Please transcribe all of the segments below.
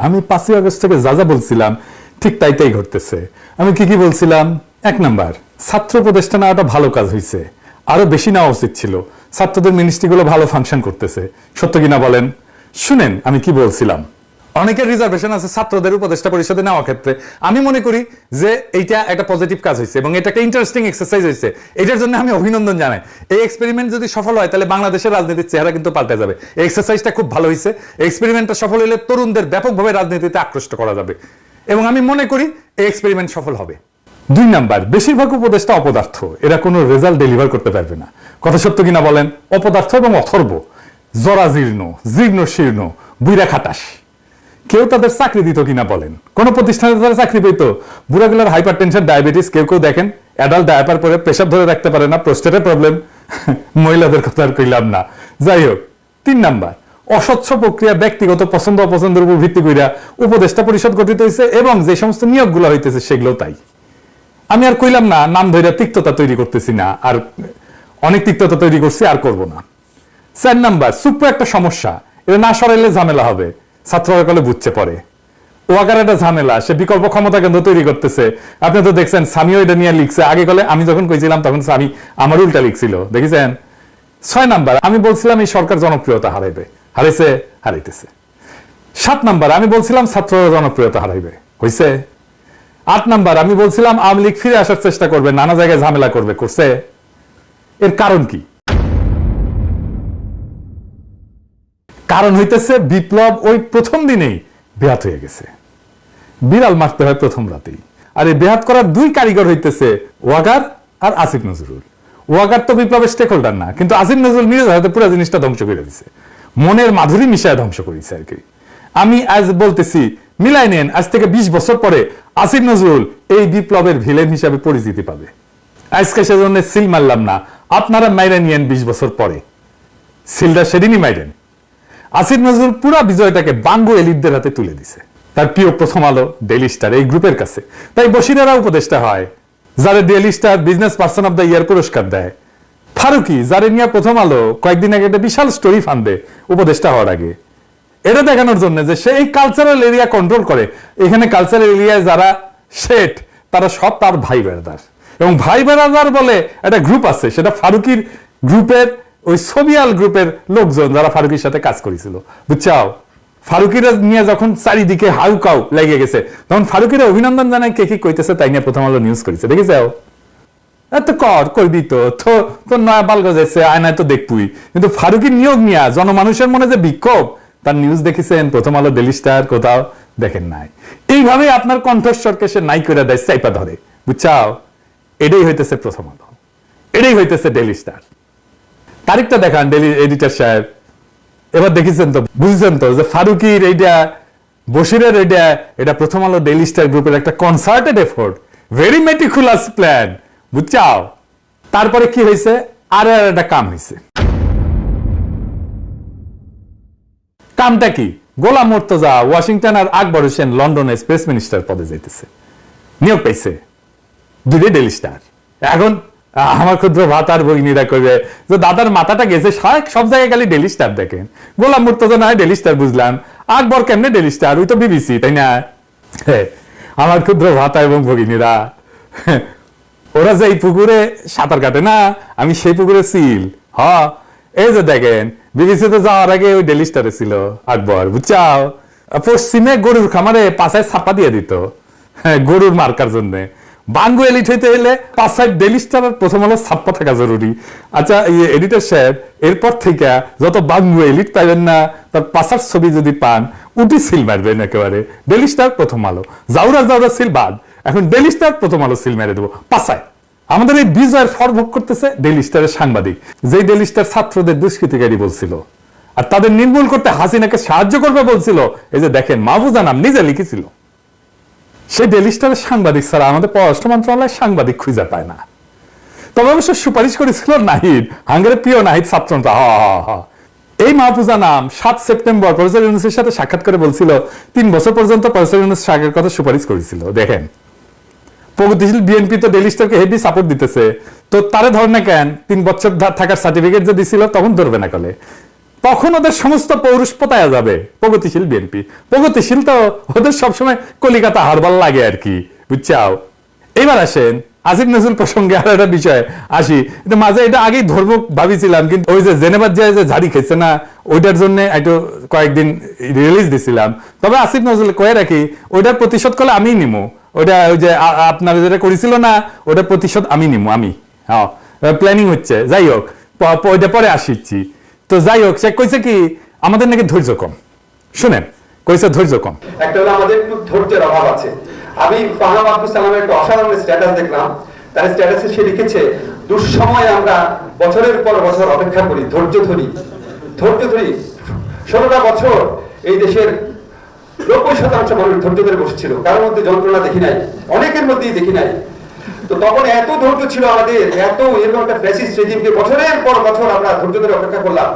আমি 5ই আগস্ট থেকে যা যা বলছিলাম ঠিক তাই ঘটতেছে। আমি কি বলছিলাম? 1 নাম্বার, ছাত্র উপদেষ্টা নেওয়াটা ভালো কাজ হয়েছে, আরো বেশি নেওয়া উচিত ছিল। ছাত্রদের মিনিস্ট্রিগুলো ভালো ফাংশন করতেছে, সত্য কিনা বলেন? শুনেন আমি কি বলছিলাম। অনেকের রিজার্ভেশন আছে ছাত্রদের উপদেষ্টা পরিষদে নেওয়ার ক্ষেত্রে। আমি মনে করি যে এইটা একটা পজিটিভ কাজ হয়েছে এবং এটা একটা ইন্টারেস্টিং এক্সারসাইজ হয়েছে। এটার জন্য আমি অভিনন্দন জানাই। এই এক্সপেরিমেন্ট যদি সফল হয় তাহলে বাংলাদেশের রাজনীতির চেহারা কিন্তু পাল্টে যাবে। এই এক্সারসাইজটা খুব ভালো হয়েছে। এক্সপেরিমেন্টটা সফল হলে তরুণদের ব্যাপকভাবে রাজনীতিতে আকৃষ্ট করা যাবে এবং আমি মনে করি এই এক্সপেরিমেন্ট সফল হবে। 2 নাম্বার, বেশিরভাগ উপদেষ্টা অপদার্থ, এরা কোনো রেজাল্ট ডেলিভার করতে পারবে না। কথা সত্য কিনা বলেন? অপদার্থ এবং অথর্ব, জরাজীর্ণ, জীর্ণ শীর্ণ, বুইরা খাটাস। কেউ তাদের চাকরি দিত কিনা বলেন? কোন প্রতিষ্ঠানে তারা চাকরি পেত? বুড়াগুলার হাইপার টেনশন, ডায়াবেটিস, কেউ দেখেন অ্যাডাল্ট ডায়াপার পরে প্রেসার ধরে রাখতে পারে না, প্রস্টেটের প্রবলেম। মহিলাদের কথা আর কইলাম না। যাই হোক, 3 নাম্বার, অস্বচ্ছ প্রক্রিয়া, ব্যক্তিগত পছন্দ অপছন্দের উপর ভিত্তি কইরা উপদেষ্টা পরিষদ গঠিত হয়েছে এবং যে সমস্ত নিয়োগগুলো হইতেছে সেগুলো তাই। আমি আর কইলাম না, নাম ধইরা তিক্ততা তৈরি করতেছি না, আর অনেক তিক্ততা তৈরি করছি, আর করব না। 4 নাম্বার, সুপ্র একটা সমস্যা, এটা না সরাইলে ঝামেলা হবে। ছাত্ররা কলে বুঝছে পরে ওয়াকার একটা ঝামেলা, সে বিকল্প ক্ষমতা কেন্দ্র তৈরি করতেছে। আপনি তো দেখছেন সামিও এটা নিয়ে লিখছে। আগে কলে আমি যখন কইছিলাম তখন সামি আমার উল্টা লিখছিল, দেখেছেন? 6 নাম্বার, আমি বলছিলাম এই সরকার জনপ্রিয়তা হারাইবে, হারাইছে, হারাইতেছে। 7 নাম্বার, আমি বলছিলাম ছাত্ররা জনপ্রিয়তা হারাইবে, হইছে। 8 নাম্বার, আমি বলছিলাম আওয়ামী লীগ ফিরে আসার চেষ্টা করবে, নানা জায়গায় ঝামেলা করবে, করছে। এর কারণ কি? কারণ হইতেছে বিপ্লব ওই প্রথম দিনেই বেহাত হয়ে গেছে। বিড়াল মারতে হয় প্রথম রাতেই। আর এই বেহাত করার 2 কারিগর হইতেছে ওয়াকার আর আসিফ নজরুল। ওয়াকার তো বিপ্লবের স্টেক হোল্ডার না, কিন্তু আসিফ নজরুল নিজে হয়তো পুরো জিনিসটা ধ্বংস করে দিছে, মনের মাধুরী মিশায় ধ্বংস করেছে আর কি। আমি আজ বলতেছি, মিলাই নেন, আজ থেকে 20 বছর পরে আসিফ নজরুল এই বিপ্লবের ভিলেন হিসাবে পরিচিতি পাবে। আজকে সেজন্য সিল মারলাম না, আপনারা মাইরা নিয়েন 20 বছর পরে। সিলটা সেদিনই মাইরেন। আসিফ নজরুল পুরা বিজয়টাকে বাঙ্গু এলিটদের হাতে তুলে দিছে, তার প্রিয় প্রথম আলো, ডেইলি স্টার এই গ্রুপের কাছে। তাই বসিরেরা উপদেষ্টা হয়, যারা daily star business person of the year পুরস্কার দেয়। ফারুকি, যারে নিয়ে প্রথম আলো কয়েকদিন আগে একটা বিশাল স্টোরি ফান্দে উপদেষ্টা হওয়ার আগে, এটা দেখানোর জন্য যে সে এই কালচারাল এরিয়া কন্ট্রোল করে। এখানে কালচারাল এরিয়ায় যারা শেঠ তারা সব তার ভাই বেড়াদার, এবং ভাই বেড়াদার বলে একটা গ্রুপ আছে, সেটা ফারুকির গ্রুপের ওই সোভিয়াল গ্রুপের লোকজন যারা ফারুকির সাথে কাজ করেছিল, বুঝছাও? ফারুকিরা নিয়ে যখন চারিদিকে হাউকাউ লেগে গেছে, তখন ফারুকিরা অভিনন্দন জানায় কে কি কইতেছে তাই নিয়ে প্রথম আলো নিউজ করেছে, দেখেছাও? এত করবি তো তোর নয়া বাল গজাইছে, আয়নায় তো দেখবই। কিন্তু ফারুকির নিয়োগ নিয়ে জনমানুষের মনে যে বিক্ষোভ, তার নিউজ দেখেছেন প্রথম আলো, ডেইলি স্টার, কোথাও দেখেন নাই। এইভাবে আপনার কণ্ঠস্বরকে সে নাই করে দেয়, চাইপা ধরে, বুঝছাও? এটাই হইতেছে প্রথম আলো, এটাই হইতেছে ডেইলি স্টার। তারিখটা দেখান ডেইলি এডিটর সাহেব। এবার দেখেছেন তো, বুঝছেন তো যে ফারুকির এইটা, বশিরের এটা প্রথম আলো ডেইলি স্টার গ্রুপের একটা concerted effort, very meticulous plan, বুঝছাও? তারপরে কি হয়েছে? আর একটা কাম হয়েছে। কামটা কি? গোলাম মুর্তজা ওয়াশিংটন আর আকবর হোসেন লন্ডনে স্পেস মিনিস্টার পদে যাইতেছে, নিয়োগ পাইছে, 2 ডেইলি স্টার। এখন আমার ক্ষুদ্র ভাতার ভগিনীরা করবে যে দাদার মাথাটা গেছে, সব জায়গায় খালি ডেইলি স্টার দেখেন। গোলাম মুর্তজা না হয় ডেইলি স্টার বুঝলাম, আকবর কেমনে ডেইলি স্টার? ওই তো বিবিসি, তাই না? আমার ক্ষুদ্র ভাতা এবং ভগিনীরা, ওরা যে এই পুকুরে সাঁতার কাটে না, আমি সেই পুকুরে সিল। এই যে দেখেন, বিবিসিতে যাওয়ার আগে ওই ডেইলি স্টারে ছিল আকবর, বুঝছাও? পশ্চিমে গরুর খামারে পাশায় ছাপা দিয়ে দিত, গরুর মার্কার জন্য। বাঙ্গু এলিট হইতে হলে 5 ডেইলি স্টারের প্রথম আলো ছাপ্পা থাকা জরুরি। আচ্ছা, এডিটর সাহেব, এরপর থেকে যত বাঙ্গু এলিট পাইবেন না, তার পাশার ছবি যদি পান, উঠি সিল মারবেন একেবারে। ডেইলি স্টার প্রথম আলো, জাউরা সিল বাদ, এখন ডেইলি স্টার প্রথম আলো সিল মেরে দেবো পাশায়। আমাদের এই বিজয়ের ফল ভোগ করতেছে ডেইলি স্টারের সাংবাদিক, যেই ডেইলি স্টার ছাত্রদের দুষ্কৃতিকারী বলছিল আর তাদের নির্মূল করতে হাসিনাকে সাহায্য করবে বলছিল। এই যে দেখেন, মাহফুজা নাম নিজে লিখেছিল। সেই ডেইলি স্টারের সাংবাদিক ছাড়া আমাদের পররাষ্ট্র মন্ত্রণালয় সাংবাদিক খুঁজে পায় না। তবে অবশ্য সুপারিশ করেছিল নাহিদ, হাঙ্গেরের প্রিয় নাহিদ ছাত্রটা। এই মাহফুজা নাম 7 সেপ্টেম্বর প্রফেসর ইউনূসের সাথে সাক্ষাৎ করে বলছিল 3 বছর পর্যন্ত প্রফেসর ইউনূস সাগরের কথা সুপারিশ করেছিল। দেখেন, প্রগতিশীল বিএনপি তো ডেইলি স্টারকে হেভি সাপোর্ট দিতেছে, তো তারে ধর না কেন? 3 বছর থাকার সার্টিফিকেট যে দিছিল তখন ধরবে না কলে। তখন ওদের সমস্ত পৌরুষ পতায়া যাবে প্রগতিশীল বিএনপি। প্রগতিশীল তো ওদের সবসময় কলিকাতা হারবার লাগে আর কি, বুঝছাও। এবার আসেন আসিফ নজরুল প্রসঙ্গে আর একটা বিষয় আসি। মাঝে এটা আগেই ধর্ম ভাবিছিলাম, কিন্তু ওই যে জেনেভার যে ঝাড়ি খেয়েছে না, ওইটার জন্য একটু কয়েকদিন রিলিজ দিছিলাম। তবে আসিফ নজরুল কয়ে রাখি, ওইটার প্রতিশোধ করলে আমি নিমু। ওইটা ওই যে আপনারা যেটা করেছিল না, ওটার প্রতিশোধ আমি নিমু, আমি। হ্যাঁ, প্ল্যানিং হচ্ছে। যাই হোক, ওইটা পরে আসিচ্ছি। তো যাই হোক, সে কইছে কি আমাদের নাকি ধৈর্য কম। শুনেন, কইছে ধৈর্য কম। একটা হলো আমাদের একটু ধৈর্যের অভাব আছে। আমি ফাহাম আব্দুল সালামের একটা অসাধারণ স্ট্যাটাস দেখলাম। তার স্ট্যাটাসে সে লিখেছে, দুঃসময়ে আমরা বছরের পর বছর অপেক্ষা করি, ধৈর্য ধরি। 16টা বছর এই দেশের 90% মানুষ ধৈর্য ধরে বসেছিল, কারোর মধ্যে যন্ত্রণা দেখি নাই, অনেকের মধ্যেই দেখি নাই। তো তখন এত ধৈর্য ছিল আমাদের, এত এরকম একটা ফ্যাসিস্ট রেজিমকে বছরের পর বছর আমরা ধৈর্য ধরে অপেক্ষা করলাম।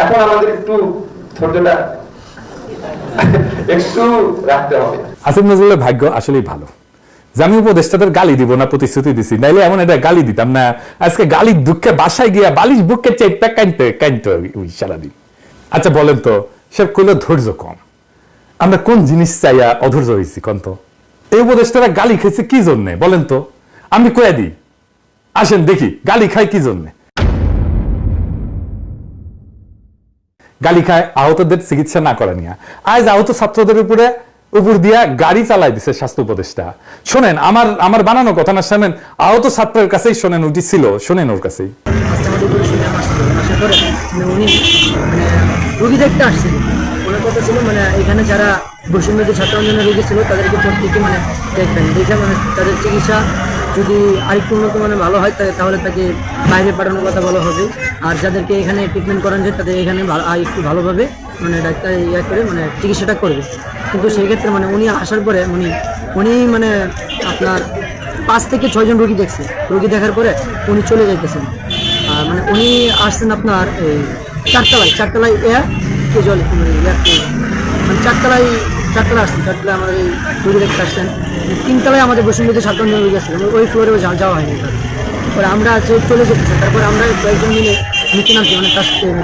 এখন আমাদের একটু ধৈর্যটা একটু রাখতে হবে। আসিফ নজরুলের ভাগ্য আসলেই ভালো যে আমি উপদেষ্টাদের গালি দিব না প্রতিশ্রুতি দিছি, নাইলে এমন একটা গালি দিতাম না। আজকে গালির দুঃখে বাসায় গিয়া বালিশ বুকে চেপে কাঁদতে ওই সারাদিন। আচ্ছা বলেন তো, সে কইলো ধৈর্য কম। আমরা কোন জিনিস চাইয়া অধৈর্য হয়েছি কন্ত? এই উপদেষ্টারা গালি খেয়েছে কি জন্যে বলেন তো? আমি কয়ে দিই, আসেন দেখি গালি খায় কি জন্যে। গালি খায় আহতদের চিকিৎসা না করা নিয়ে। আজ আহত ছাত্রদের উপর দিয়া গাড়ি চালাই দিছে স্বাস্থ্য উপদেষ্টা। শোনেন, আমার বানানো কথা না, শোনেন আহত ছাত্রের কাছেই শোনেন, উঠি ছিল, শোনেন ওর কাছেই। রোগী দেখতে আসছিল, ওনার কথা ছিল মানে এখানে যারা বৈষম্যদের ছাত্র আন্দোলনের রোগী ছিল তাদেরকে প্রত্যেকে মানে দেখবেন, দেখে মানে তাদের চিকিৎসা যদি আরেকটু উন্নত মানে ভালো হয় তাহলে তাকে বাইরে পাঠানোর কথা বলা হবে। আর যাদেরকে এখানে ট্রিটমেন্ট করান যায় তাদের এখানে একটু ভালোভাবে মানে ডাক্তার ইয়ে করে মানে চিকিৎসাটা করবে। কিন্তু সেই ক্ষেত্রে মানে উনি আসার পরে উনি মানে আপনার 5 থেকে 6 জন রোগী দেখছে। রোগী দেখার পরে উনি চলে যাইতেছেন। আর মানে উনি আসছেন আপনার এই চারতলায় জল মানে চারতলায় আসছেন। চারতলায় আমার এই রোগী দেখতে আসছেন। 3তলায় আমাদের বৈষম্যদের ছাত্র রোগী আসছেন, ওই ফ্লোরেও যাওয়া হয়নি। পরে আমরা চলে যেতেছি, তারপরে আমরা কয়েকজন মিলে নিচে নামছি মানে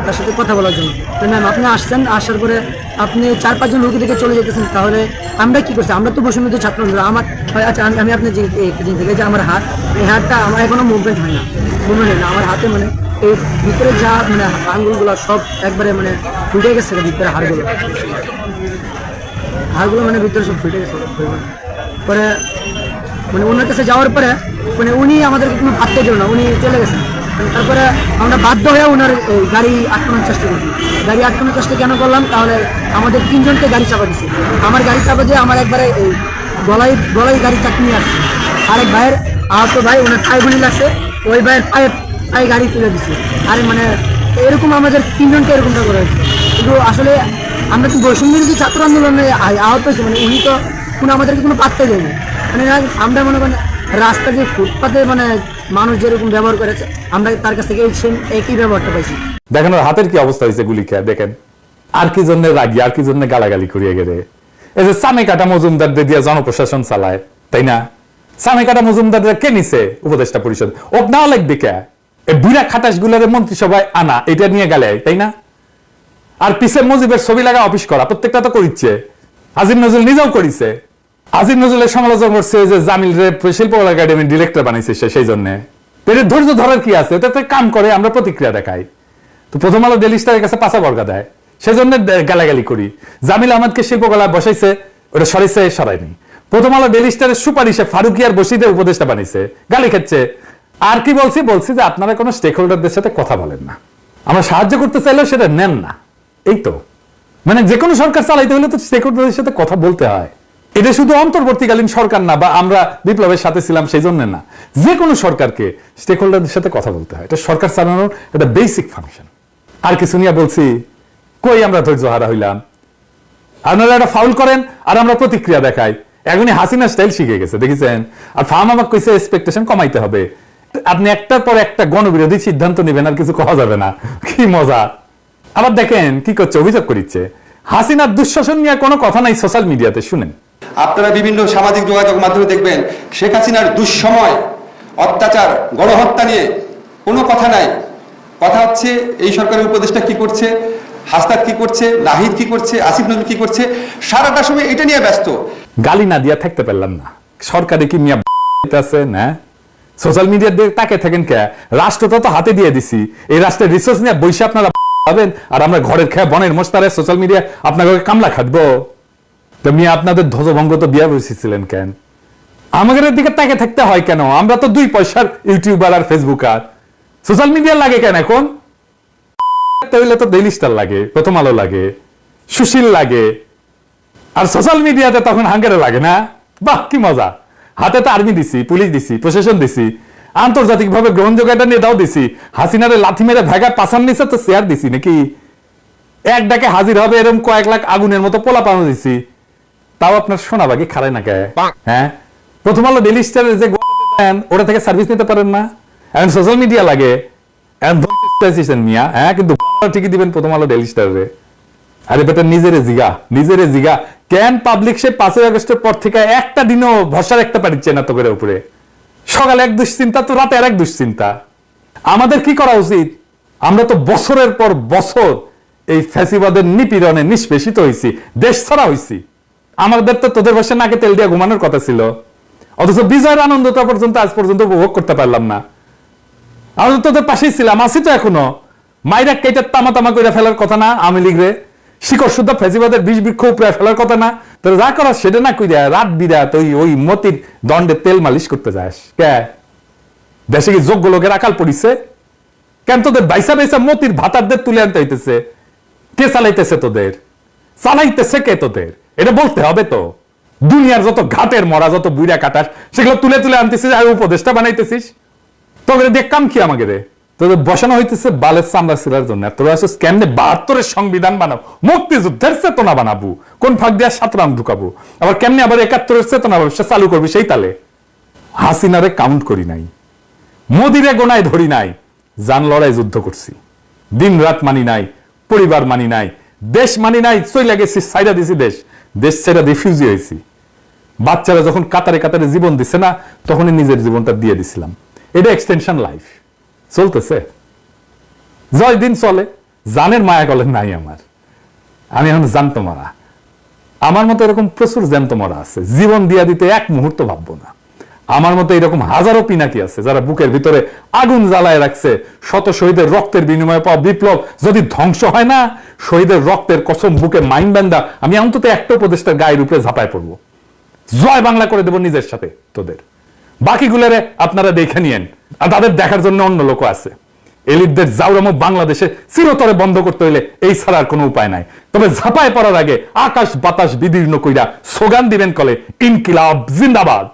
তার সাথে কথা বলার জন্য। তো ম্যাম আপনি আসছেন, আসার পরে আপনি 4-5 জন রোগী থেকে চলে যেতেছেন, তাহলে আমরা কি করছি? আমরা তো বৈষম্যদের ছাত্র। আমার আচ্ছা, আমি আপনার থেকে যে আমার হাত, এই হাতটা আমার এখনো মুভমেন্ট হয় না। আমার হাতে মানে এই ভিতরে যা মানে আঙ্গুলগুলো সব একবারে মানে ফুটে গেছে, ভিতরে হাড়গুলো মানে ভিতরে সব ফুটে গেছে। পরে মানে ওনার কাছে যাওয়ার পরে মানে উনি আমাদেরকে কোনো ভাবতে দিল না, উনি চলে গেছেন। তারপরে আমরা বাধ্য হয়ে ওনার গাড়ি আটকানোর চেষ্টা করছি। গাড়ি আটকানোর চেষ্টা কেন করলাম? তাহলে আমাদের 3 জনকে গাড়ি চাপা দিচ্ছে। আমার গাড়ি চাপা দিয়ে আমার একবারে গলায় গাড়ি চাপ নিয়ে আসছে। আরেক ভাইয়ের আহত ভাই, ওনার পায়ে গুলি লাগছে, ওই ভাইয়ের পায়ে গাড়ি তুলে দিচ্ছে। আরে মানে এরকম আমাদের 3 জনকে এরকমটা করা হয়েছে। কিন্তু আসলে আমরা তো বৈষম্যবিরোধী ছাত্র আন্দোলনে আহত হয়েছি, মানে উনি তো আমাদেরকে কোনো পাত্তা দেয়নি। মানে আমরা মনে করেন রাস্তা যে ফুটপাতে মানে মানুষ যেরকম ব্যবহার করেছে, আমরা তার কাছ থেকে একই ব্যবহারটা পাইছি। দেখেন ওর হাতের কি অবস্থা হয়েছে গুলি খেয়ে। দেখেন আর কি জন্য রাগি, আর কি জন্য গালাগালি করিয়ে গেলে। এই যে সামেকাটা মজুমদার দিয়ে জনপ্রশাসন চালায়, তাই না? সামেকাটা মজুমদার কে নিছে উপদেষ্টা পরিষদ? ও না লাগবে কে? এই বুড়া খাটাস গুলার মন্ত্রিসভায় আনা, এটা নিয়ে গেলে, তাই না? আর পিছে মুজিবের ছবি লাগা অফিস করা, প্রত্যেকটা তো করিচ্ছে। আজিম নজরুল নিজেও করিছে। আজিম নজরুলের সমালোচনা করছে যে জামিল রে শিল্পকলা একাডেমির ডিরেক্টর বানাইছে সেই জন্য। ধৈর্য ধরার কি আছে? এটা কাম করে, আমরা প্রতিক্রিয়া দেখাই। তো প্রথম আলো ডেইলি স্টারের কাছে 5 বর্গা দেয়, সেজন্য গালাগালি করি। জামিল আহমদকে শিল্পকলা বসাইছে, ওটা সরাইনি। প্রথম আলো ডেইলি স্টারের সুপারিশে ফারুকিয়ার বসিতে উপদেষ্টা বানাইছে, গালি খাচ্ছে। আর কি বলছি যে আপনারা কোনো স্টেক হোল্ডারদের সাথে কথা বলেন না, আমরা সাহায্য করতে চাইলেও সেটা নেন না। এই তো মানে যে কোনো সরকার চালাইতে হলে তো স্টেক হোল্ডারদের সাথে কথা বলতে হয়। এটা শুধু অন্তর্বর্তীকালীন সরকার না, বা আমরা বিপ্লবের সাথে ছিলাম সেই জন্য না, যে কোনো সরকারকে স্টেক হোল্ডারদের সাথে কথা বলতে হয়। এটা সরকার চালানোর একটা বেসিক ফাংশন। আর কিছু নিয়ে বলছি কই আমরা ধৈর্য হারা হইলাম? আপনারা একটা ফাউল করেন আর আমরা প্রতিক্রিয়া দেখাই। এখনই হাসিনা স্টাইল শিখে গেছে, দেখেছেন? আর ফার্ম আমাকে কইছে এক্সপেকটেশন কমাইতে হবে। আপনি একটার পর একটা গণবিরোধী সিদ্ধান্ত নেবেন, আর কিছু কওয়া যাবে না। কি মজা! আবার দেখেন কি করছে, অভিযোগ করিচ্ছে হাসিনার দুঃশাসন নিয়ে কোনো কথা নাই সোশ্যাল মিডিয়াতে। শুনেন, আপনারা বিভিন্ন সামাজিক যোগাযোগ মাধ্যমে দেখবেন শেখ হাসিনার দুঃসময়, অত্যাচার, গণহত্যা নিয়ে কোনো কথা নাই। কথা হচ্ছে এই সরকারের উপদেষ্টা কি করছে, হাসনাত কি করছে, নাহিদ কি করছে, আসিফ নজরুল কি করছে, সারাটা সময় এটা নিয়ে ব্যস্ত। গালি না দিয়া থাকতে পারলাম না। সরকারে কি মিয়া আছে না? সোশ্যাল মিডিয়ার দিকে তাকে থাকেন কে? রাষ্ট্রটা তো হাতে দিয়ে দিছি, এই রাষ্ট্রের রিসোর্স নিয়ে বসে আপনারা পাবেন, আর আমরা ঘরের খেয়ে বনের মোস্তারে সোশ্যাল মিডিয়া আপনাকে কামলা খাটবো। তো মিয়া আপনাদের ধ্বজভঙ্গ তো বিয়া বসেছিলেন কেন? আমাদের দিকে তাকে থাকতে হয় কেন? আমরা তো 2 পয়সার ইউটিউবার আর ফেসবুকার, সোশ্যাল মিডিয়া লাগে কেন এখন? তাহলে তো ডেইলি স্টার লাগে, প্রথম আলো লাগে, সুশীল লাগে, আর সোশ্যাল মিডিয়াতে তখন হাঙ্গারে লাগে না? বাহ কি মজা! হাতে তো আর্মি দিছি, পুলিশ দিছি, প্রশাসন দিছি, আন্তর্জাতিক ভাবে গ্রহণযোগ্য একটা নেতাও দিছি, হাসিনারে লাথি মেরে ভেগা পাশান নিচে তো শেয়ার দিছি নাকি? এক ডাকে হাজির হবে এরকম কয়েক লাখ আগুনের মতো পোলা পানো দিছি, তাও আপনার সোনাবাগি খারায় না কে? হ্যাঁ, প্রথম আলো ডেইলি স্টারের যে ওটা থেকে সার্ভিস নিতে পারেন না? এখন সোশ্যাল মিডিয়া লাগে, এখন মিয়া, হ্যাঁ, কিন্তু ঠিকই দিবেন প্রথম আলো ডেইলি স্টারে। আরে বেটা নিজেরে জিগা কেন পাবলিক সে 5ই আগস্টের পর থেকে একটা দিনও ভরসার একটা পারিচ্ছে না তো করে উপরে? সকালে এক দুশ্চিন্তা তো রাতে আর এক দুশ্চিন্তা। আমাদের কি করা উচিত? আমরা তো বছরের পর বছর এই ফ্যাসিবাদের নিপীড়নে নিষ্পেষিত হয়েছি, দেশ ছাড়া হয়েছি। আমাদের তো তোদের বসে নাকে তেল দিয়ে ঘুমানোর কথা ছিল, অথচ বিজয়ের আনন্দটা পর্যন্ত আজ পর্যন্ত উপভোগ করতে পারলাম না। আমরা তো তোদের পাশেই ছিলাম, আছি তো এখনো। মাইরা কেটে তামা তামা করে ফেলার কথা না আওয়ামী লীগরে? শিকড় শুদ্ধ ফেসিবাদের বিষ বৃক্ষ উপরে ফেলার কথা না? তোর যা করা সেটা না কইরা রাত বিরাত ওই মতির দণ্ডে তেল মালিশ করতে যাস কে? দেশে কি যোগ্য লোকের আকাল পড়িছে কেন? তোদের বাইসা বাইসা মতির ভাতারদের তুলে আনতে হইতেছে। কে চালাইতেছে তোদের? চালাইতেছে কে তোদের? এটা বলতে হবে তো। দুনিয়ার যত ঘাটের মরা, যত বুইরা কাটাস, সেগুলো তুলে তুলে আনতেছিস আর উপদেষ্টা বানাইতেছিস। তোদের দেখ কাম কি? আমাকে রে তোদের বসানো হইতেছে বালের চামড়া ছিলার জন্য। তোরা আসলে কেমনে 72-এর সংবিধান বানাবো, মুক্তিযুদ্ধের চেতনা বানাবো, কোন ফাঁক দিয়ে 7 রান ঢুকাবো, আবার কেমনে আবার 71-এর চেতনা ব্যবসা চালু করবি সেই তালে। হাসিনারে কাউন্ট করি নাই, মোদিরে গোনায় ধরি নাই, জান লড়াই যুদ্ধ করছি, দিন রাত মানি নাই, পরিবার মানি নাই, দেশ মানি নাই, চইলা গেছি, সাইডা দিছি দেশ ছেড়া রিফিউজি হয়েছি। বাচ্চারা যখন কাতারে কাতারে জীবন দিছে না, তখনই নিজের জীবনটা দিয়ে দিছিলাম। এটা এক্সটেনশন লাইফ চলতেছে, জয় দিন চলে। জানের মায়া গলেন নাই আমার, আমি এখন জানতো মারা। আমার মতো এরকম প্রচুর জ্যান্ত মরা আছে, জীবন দিয়া দিতে এক মুহূর্ত ভাববো না। আমার মতো এরকম হাজারো পিনাকি আছে যারা বুকের ভিতরে আগুন জ্বালায় রাখছে। শত শহীদের রক্তের বিনিময়ে পাওয়া বিপ্লব যদি ধ্বংস হয় না, শহীদের রক্তের কসম বুকে মাইন বান্দা আমি অন্তত একটা উপদেষ্টার গায়ের উপরে ঝাঁপায় পড়বো, জয় বাংলা করে দেব নিজের সাথে তোদের। বাকিগুলোরে আপনারা দেখে নিয়েন, আর তাদের দেখার জন্য অন্য লোক আছে। এলিটদের জাউরামো বাংলাদেশে চিরতরে বন্ধ করতে হইলে এই ছাড়া আর কোনো উপায় নাই। তবে ঝাঁপায় পড়ার আগে আকাশ বাতাস বিদীর্ণ কইরা স্লোগান দিবেন কলে, ইনকিলাব জিন্দাবাদ।